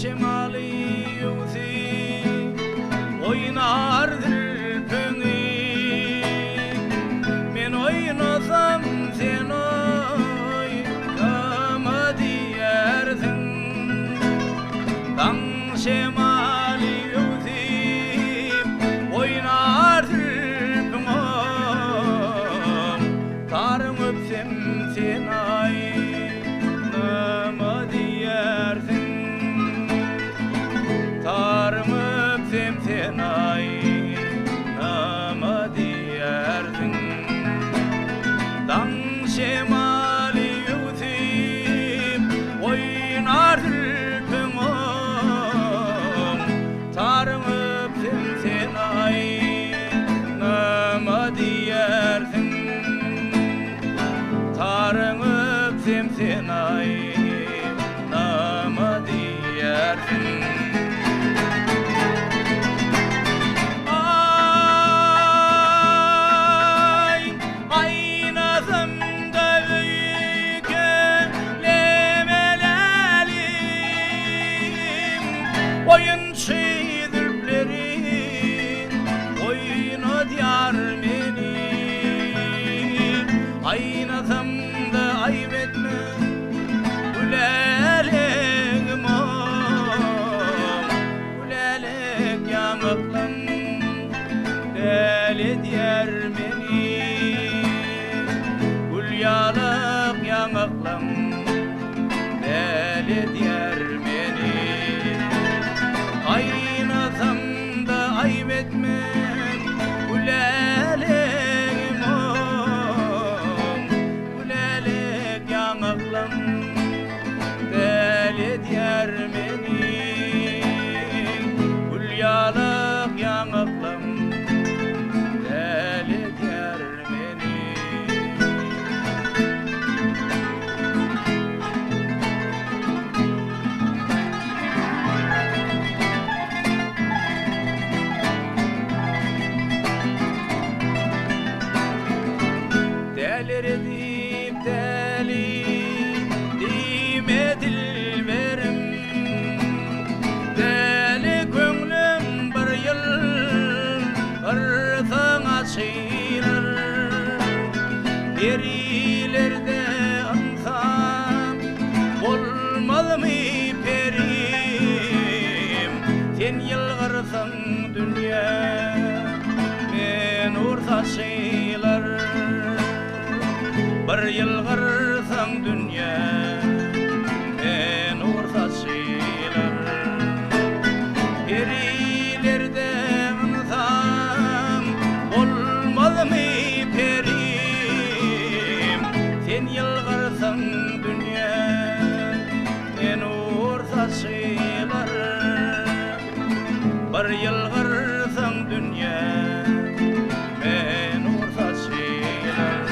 şemali yuzi oynardır pöngü men oynasam sen oynama diyersin dan şemali yuzi oynardır pöngü tarım öpsem sen oynama diyersin tarım öpsem sen oynama diyersin dan şemali yüzüp oynardır pöngüm tarım öpsem sen oynama diyersin tarım öpsem sen oynama diyersin oyun çiğdirplerin oyuna diyar beni aynasam da ayıp etme gülelek gülelek yanıklam deli diyar beni gül yalık yanıklam deli diyar beni aynasam da ayıp etmem gülelek gülelek yanıklam deli diyar beni gül yalık yanıklam deli diyar beni delir edip deli dime dilberim deli könglim bir yıl ırzına çiğner derilerde ansam olmaz mı perim sen yılgırsın dünya men urtaşılar bir yılgırsam dünya en ortasıylar perilerde ansam olmaz mı perim sen yılgırsam dünya en ortasıylar bir yılgırsam dünya en ortasıylar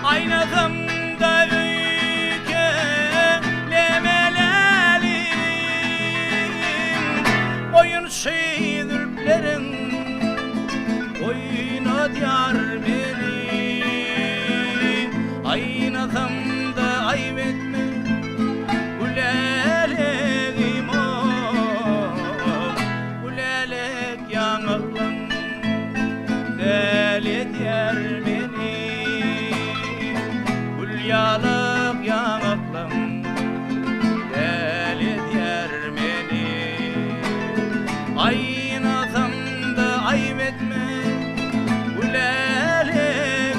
aynasam da ülkelemelerim oyun şeydirplerin oyuna diyar beni aynasam da ayıp etme gülelek gülelek yanıklam deli diyar beni yalık yanıklam deli diyar beni aynasam da ayıp etme gülelek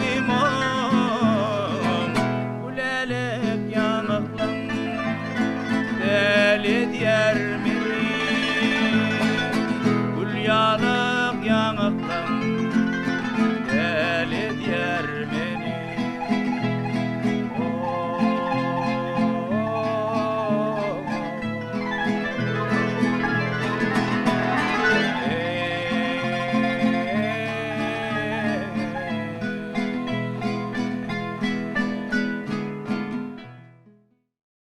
gülelek yanıklam deli diyar beni gül yalık yanıklam